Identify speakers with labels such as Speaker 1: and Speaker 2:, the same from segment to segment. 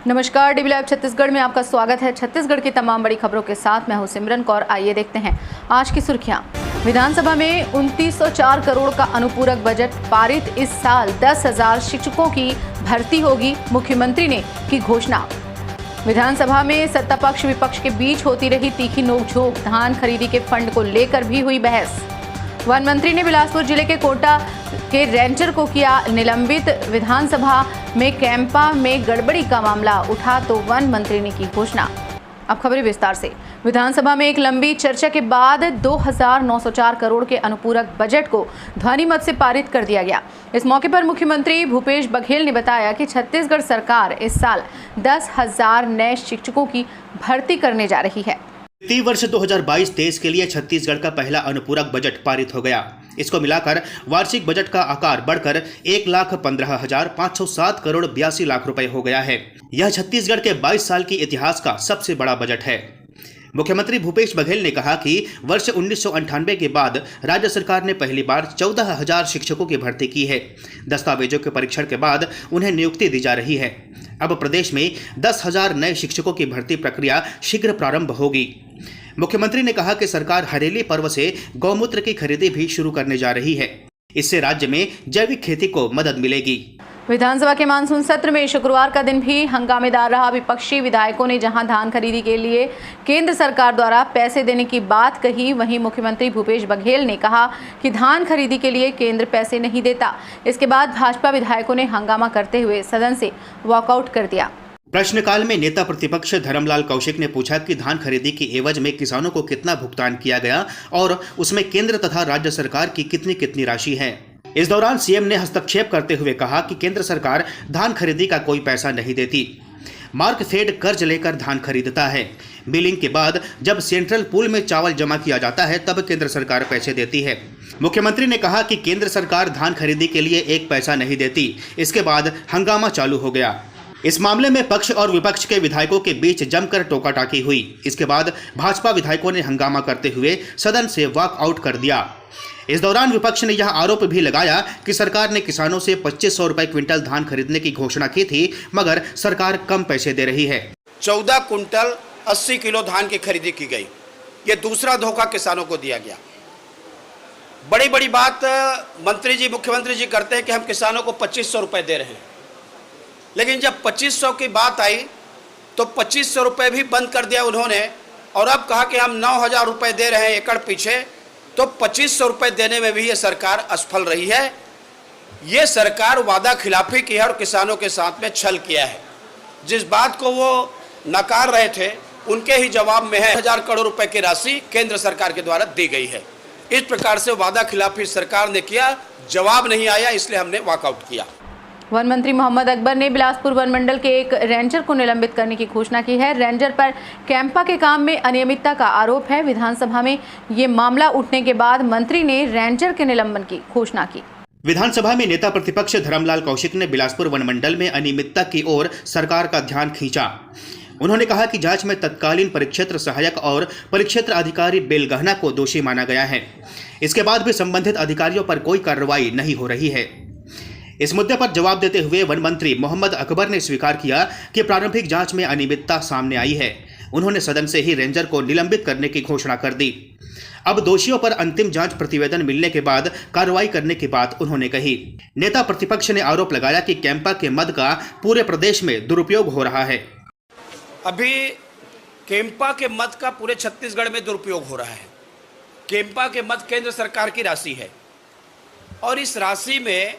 Speaker 1: नमस्कार, dB live Chhattisgarh में आपका स्वागत है। छत्तीसगढ़ की तमाम बड़ी खबरों के साथ मैं हूं सिमरन कौर। आइए देखते हैं आज की सुर्खियां। विधानसभा में 2904 करोड़ का अनुपूरक बजट पारित। इस साल 10,000 शिक्षकों की भर्ती होगी, मुख्यमंत्री ने की घोषणा। विधानसभा में सत्ता पक्ष विपक्ष के बीच होती रही तीखी नोकझोंक। धान खरीदी के फंड को लेकर भी हुई बहस। वन मंत्री ने बिलासपुर जिले के कोटा के रेंजर को किया निलंबित। विधानसभा में कैंपा में गड़बड़ी का मामला उठा तो वन मंत्री ने की घोषणा। अब खबरें विस्तार से। विधानसभा में एक लंबी चर्चा के बाद 2,904 करोड़ के अनुपूरक बजट को ध्वनिमत से पारित कर दिया गया। इस मौके पर मुख्यमंत्री भूपेश बघेल ने बताया कि छत्तीसगढ़ सरकार इस साल 10,000 नए शिक्षकों की भर्ती करने जा रही है।
Speaker 2: वित्तीय वर्ष 2022-23 के लिए छत्तीसगढ़ का पहला अनुपूरक बजट पारित हो गया। इसको मिलाकर वार्षिक बजट का आकार बढ़कर 1,15,507 करोड़ 82 लाख रुपए हो गया है। यह छत्तीसगढ़ के 22 साल की इतिहास का सबसे बड़ा बजट है। मुख्यमंत्री भूपेश बघेल ने कहा कि वर्ष 1998 के बाद राज्य सरकार ने पहली बार 14,000 शिक्षकों की भर्ती की है। दस्तावेजों के परीक्षण के बाद उन्हें नियुक्ति दी जा रही है। अब प्रदेश में 10,000 नए शिक्षकों की भर्ती प्रक्रिया शीघ्र प्रारंभ होगी। मुख्यमंत्री ने कहा कि सरकार हरेली पर्व से गौमूत्र की खरीदी भी शुरू करने जा रही है। इससे राज्य में जैविक खेती को मदद मिलेगी।
Speaker 1: विधानसभा के मानसून सत्र में शुक्रवार का दिन भी हंगामेदार रहा। विपक्षी विधायकों ने जहां धान खरीदी के लिए केंद्र सरकार द्वारा पैसे देने की बात कही, वहीं मुख्यमंत्री भूपेश बघेल ने कहा कि धान खरीदी के लिए केंद्र पैसे नहीं देता। इसके बाद भाजपा विधायकों ने हंगामा करते हुए सदन से वॉकआउट कर दिया।
Speaker 2: प्रश्नकाल में नेता प्रतिपक्ष धर्मलाल कौशिक ने पूछा कि धान खरीदी की एवज में किसानों को कितना भुगतान किया गया और उसमें केंद्र तथा राज्य सरकार की कितनी कितनी राशि है। इस दौरान सीएम ने हस्तक्षेप करते हुए कहा कि केंद्र सरकार धान खरीदी का कोई पैसा नहीं देती। मार्कफेड कर्ज लेकर धान खरीदता है। मिलिंग के बाद जब सेंट्रल पूल में चावल जमा किया जाता है तब केंद्र सरकार पैसे देती है। मुख्यमंत्री ने कहा कि केंद्र सरकार धान खरीदी के लिए एक पैसा नहीं देती। इसके बाद हंगामा चालू हो गया। इस मामले में पक्ष और विपक्ष के विधायकों के बीच जमकर टोकाटाकी हुई। इसके बाद भाजपा विधायकों ने हंगामा करते हुए सदन से वॉकआउट कर दिया। इस दौरान विपक्ष ने यह आरोप भी लगाया कि सरकार ने किसानों से 2,500 रुपए क्विंटल धान खरीदने की घोषणा की थी, मगर सरकार कम पैसे दे रही है।
Speaker 3: 14 कुंटल 80 किलो धान की खरीदी की गई। ये दूसरा धोखा किसानों को दिया गया। बड़ी बड़ी बात मंत्री जी, मुख्यमंत्री जी करते हैं कि हम किसानों को 2,500 रुपए दे रहे हैं, लेकिन जब 2,500 की बात आई तो 2,500 रुपए भी बंद कर दिया उन्होंने, और अब कहा कि हम 9,000 रुपए दे रहे हैं एकड़ पीछे। तो 2,500 रुपए देने में भी ये सरकार असफल रही है। ये सरकार वादा खिलाफी की है और किसानों के साथ में छल किया है। जिस बात को वो नकार रहे थे उनके ही जवाब में है 1,000 करोड़ रुपए की राशि केंद्र सरकार के द्वारा दी गई है। इस प्रकार से वादा खिलाफी सरकार ने किया, जवाब नहीं आया, इसलिए हमने वॉकआउट किया।
Speaker 1: वन मंत्री मोहम्मद अकबर ने बिलासपुर वन मंडल के एक रेंजर को निलंबित करने की घोषणा की है। रेंजर पर कैंपा के काम में अनियमितता का आरोप है। विधानसभा में ये मामला उठने के बाद मंत्री ने रेंजर के निलंबन की घोषणा की।
Speaker 2: विधानसभा में नेता प्रतिपक्ष धर्मलाल कौशिक ने बिलासपुर वन मंडल में अनियमितता की ओर सरकार का ध्यान खींचा। उन्होंने कहा कि जांच में तत्कालीन परिक्षेत्र सहायक और परिक्षेत्र अधिकारी बेलगहना को दोषी माना गया है। इसके बाद भी संबंधित अधिकारियों पर कोई कार्रवाई नहीं हो रही है। इस मुद्दे पर जवाब देते हुए वन मंत्री मोहम्मद अकबर ने स्वीकार किया कि प्रारंभिक जांच में अनियमितता सामने आई है। उन्होंने सदन से ही रेंजर को निलंबित करने की घोषणा कर दी। अब दोषियों पर अंतिम जांच प्रतिवेदन मिलने के बाद कार्रवाई करने की बात उन्होंने कही। नेता प्रतिपक्ष ने आरोप लगाया कि कैंपा के मद का पूरे प्रदेश में दुरुपयोग हो रहा है।
Speaker 3: अभी कैंपा के मद का पूरे छत्तीसगढ़ में दुरुपयोग हो रहा है। कैंपा के मद केंद्र सरकार की राशि है और इस राशि में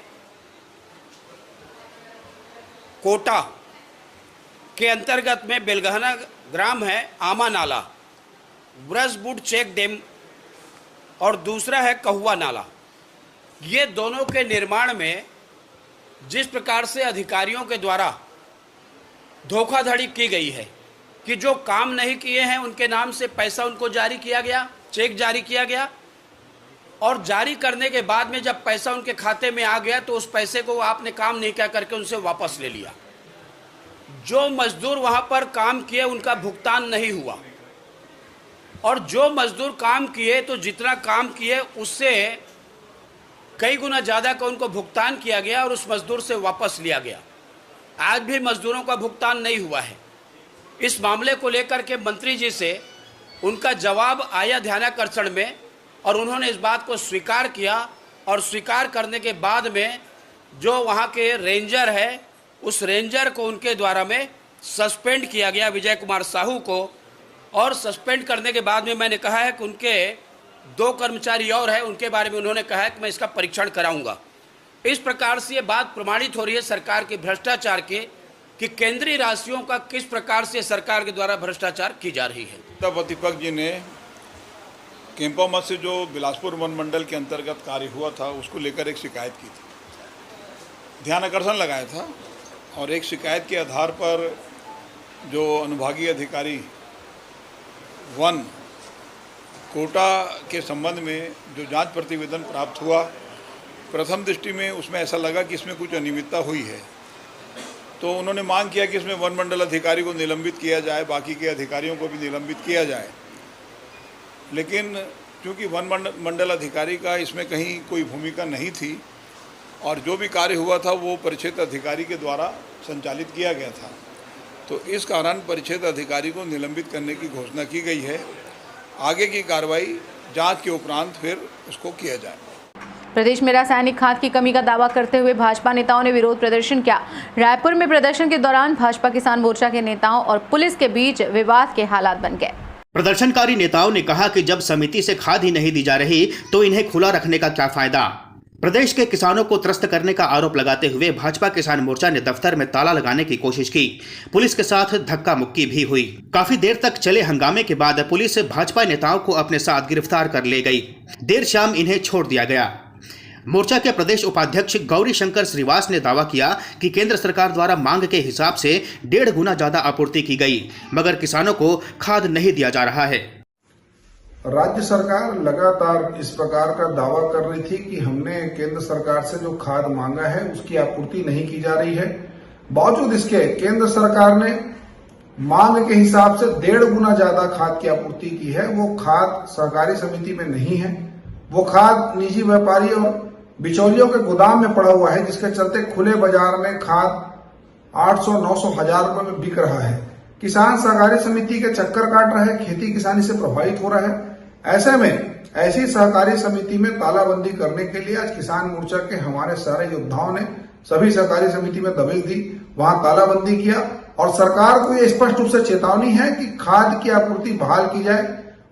Speaker 3: कोटा के अंतर्गत में बेलगहना ग्राम है, आमा नाला, ब्रजबुड चेक डैम और दूसरा है कहुआ नाला। ये दोनों के निर्माण में जिस प्रकार से अधिकारियों के द्वारा धोखाधड़ी की गई है कि जो काम नहीं किए हैं उनके नाम से पैसा उनको जारी किया गया, चेक जारी किया गया, और जारी करने के बाद में जब पैसा उनके खाते में आ गया तो उस पैसे को आपने काम नहीं किया करके उनसे वापस ले लिया। जो मजदूर वहां पर काम किए उनका भुगतान नहीं हुआ, और जो मजदूर काम किए तो जितना काम किए उससे कई गुना ज़्यादा का उनको भुगतान किया गया और उस मजदूर से वापस लिया गया। आज भी मजदूरों का भुगतान नहीं हुआ है। इस मामले को लेकर के मंत्री जी से उनका जवाब आया ध्यानाकर्षण में और उन्होंने इस बात को स्वीकार किया और स्वीकार करने के बाद में जो वहाँ के रेंजर है उस रेंजर को उनके द्वारा में सस्पेंड किया गया, विजय कुमार साहू को। और सस्पेंड करने के बाद में मैंने कहा है कि उनके 2 कर्मचारी और हैं, उनके बारे में उन्होंने कहा है कि मैं इसका परीक्षण कराऊंगा। इस प्रकार से ये बात प्रमाणित हो रही है सरकार के भ्रष्टाचार के कि केंद्रीय राशियों का किस प्रकार से सरकार के द्वारा भ्रष्टाचार की जा रही है।
Speaker 4: प्रतिपक्ष जी ने कैंपा मत से जो बिलासपुर वन मंडल के अंतर्गत कार्य हुआ था उसको लेकर एक शिकायत की थी, ध्यान आकर्षण लगाया था और एक शिकायत के आधार पर जो अनुभागीय अधिकारी वन कोटा के संबंध में जो जांच प्रतिवेदन प्राप्त हुआ, प्रथम दृष्टि में उसमें ऐसा लगा कि इसमें कुछ अनियमितता हुई है, तो उन्होंने मांग किया कि इसमें वन मंडल अधिकारी को निलंबित किया जाए, बाकी के अधिकारियों को भी निलंबित किया जाए। लेकिन चूँकि वन मंडल अधिकारी का इसमें कहीं कोई भूमिका नहीं थी और जो भी कार्य हुआ था वो परिक्षेत्र अधिकारी के द्वारा संचालित किया गया था, तो इस कारण परिक्षेत्र अधिकारी को निलंबित करने की घोषणा की गई है। आगे की कार्रवाई जांच के उपरांत फिर उसको किया जाए।
Speaker 1: प्रदेश में रासायनिक खाद की कमी का दावा करते हुए भाजपा नेताओं ने विरोध प्रदर्शन किया। रायपुर में प्रदर्शन के दौरान भाजपा किसान मोर्चा के नेताओं और पुलिस के बीच विवाद के हालात बन गए।
Speaker 2: प्रदर्शनकारी नेताओं ने कहा कि जब समिति से खाद ही नहीं दी जा रही तो इन्हें खुला रखने का क्या फायदा। प्रदेश के किसानों को त्रस्त करने का आरोप लगाते हुए भाजपा किसान मोर्चा ने दफ्तर में ताला लगाने की कोशिश की। पुलिस के साथ धक्का मुक्की भी हुई। काफी देर तक चले हंगामे के बाद पुलिस भाजपा नेताओं को अपने साथ गिरफ्तार कर ले गई। देर शाम इन्हें छोड़ दिया गया। मोर्चा के प्रदेश उपाध्यक्ष गौरी शंकर श्रीवास ने दावा किया कि केंद्र सरकार द्वारा मांग के हिसाब से 1.5 गुना ज्यादा आपूर्ति की गई, मगर किसानों को खाद नहीं दिया जा रहा है।
Speaker 5: राज्य सरकार लगातार इस प्रकार का दावा कर रही थी कि हमने केंद्र सरकार से जो खाद मांगा है उसकी आपूर्ति नहीं की जा रही है। बावजूद इसके केंद्र सरकार ने मांग के हिसाब से 1.5 गुना ज्यादा खाद की आपूर्ति की है। वो खाद सहकारी समिति में नहीं है, वो खाद निजी व्यापारी और बिचौलियों के गोदाम में पड़ा हुआ है, जिसके चलते खुले बाजार में खाद 800-900 हजार रुपए में बिक रहा है। किसान सहकारी समिति के चक्कर काट रहे हैं, खेती किसानी से प्रभावित हो रहा है। ऐसे में ऐसी सहकारी समिति में तालाबंदी करने के लिए आज किसान मोर्चा के हमारे सारे योद्धाओं ने सभी सहकारी समिति में दबिश दी, वहां तालाबंदी किया और सरकार को यह स्पष्ट रूप से चेतावनी है कि खाद की आपूर्ति बहाल की जाए,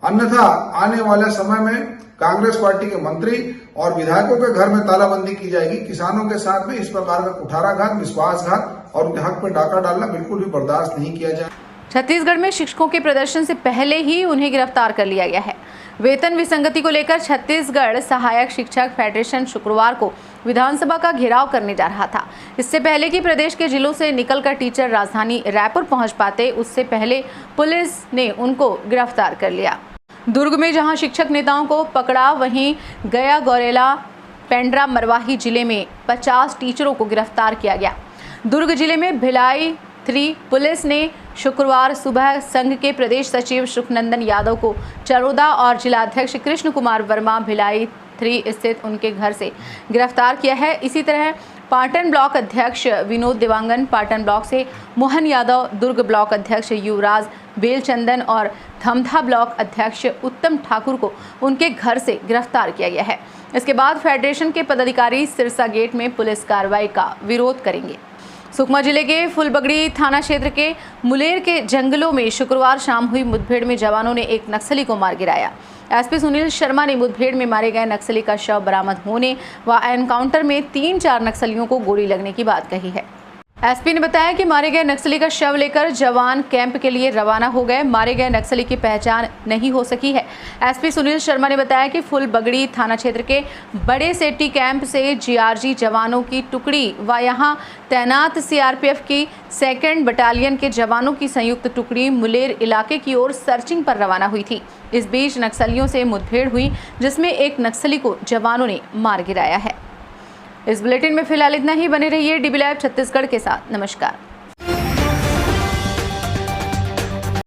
Speaker 5: अन्यथा आने वाले समय में कांग्रेस पार्टी के मंत्री और विधायकों के घर में तालाबंदी की जाएगी। किसानों के साथ में इस प्रकार का कुठाराघात, विश्वासघात और उनके हक पर डाका डालना बिल्कुल भी बर्दाश्त नहीं किया जाए।
Speaker 1: छत्तीसगढ़ में शिक्षकों के प्रदर्शन से पहले ही उन्हें गिरफ्तार कर लिया गया है। वेतन विसंगति को लेकर छत्तीसगढ़ सहायक शिक्षक फेडरेशन शुक्रवार को विधानसभा का घेराव करने जा रहा था। इससे पहले कि प्रदेश के जिलों से निकलकर टीचर राजधानी रायपुर पहुंच पाते, उससे पहले पुलिस ने उनको गिरफ्तार कर लिया। दुर्ग में जहां शिक्षक नेताओं को पकड़ा, वहीं गया, गौरेला, पेंड्रा, मरवाही जिले में 50 टीचरों को गिरफ्तार किया गया। दुर्ग जिले में भिलाई 3 पुलिस ने शुक्रवार सुबह संघ के प्रदेश सचिव सुखनंदन यादव को चरोदा और जिलाध्यक्ष कृष्ण कुमार वर्मा भिलाई 3 स्थित उनके घर से गिरफ्तार किया है। इसी तरह पाटन ब्लॉक अध्यक्ष विनोद देवांगन, पाटन ब्लॉक से मोहन यादव, दुर्ग ब्लॉक अध्यक्ष युवराज बेलचंदन और धमधा ब्लॉक अध्यक्ष उत्तम ठाकुर को उनके घर से गिरफ्तार किया गया है। इसके बाद फेडरेशन के पदाधिकारी सिरसा गेट में पुलिस कार्रवाई का विरोध करेंगे। सुकमा जिले के फुलबगड़ी थाना क्षेत्र के मुलेर के जंगलों में शुक्रवार शाम हुई मुठभेड़ में जवानों ने एक नक्सली को मार गिराया। एसपी सुनील शर्मा ने मुठभेड़ में मारे गए नक्सली का शव बरामद होने व एनकाउंटर में 3-4 नक्सलियों को गोली लगने की बात कही है। एसपी ने बताया कि मारे गए नक्सली का शव लेकर जवान कैंप के लिए रवाना हो गए। मारे गए नक्सली की पहचान नहीं हो सकी है। एसपी सुनील शर्मा ने बताया कि फुलबगड़ी थाना क्षेत्र के बड़े सेट्टी कैंप से जीआरजी जवानों की टुकड़ी व यहां तैनात सीआरपीएफ की 2nd बटालियन के जवानों की संयुक्त टुकड़ी मुलेर इलाके की ओर सर्चिंग पर रवाना हुई थी। इस बीच नक्सलियों से मुठभेड़ हुई, जिसमें एक नक्सली को जवानों ने मार गिराया है। इस बुलेटिन में फिलहाल इतना ही। बने रहिए डीबी लाइव छत्तीसगढ़ के साथ। नमस्कार।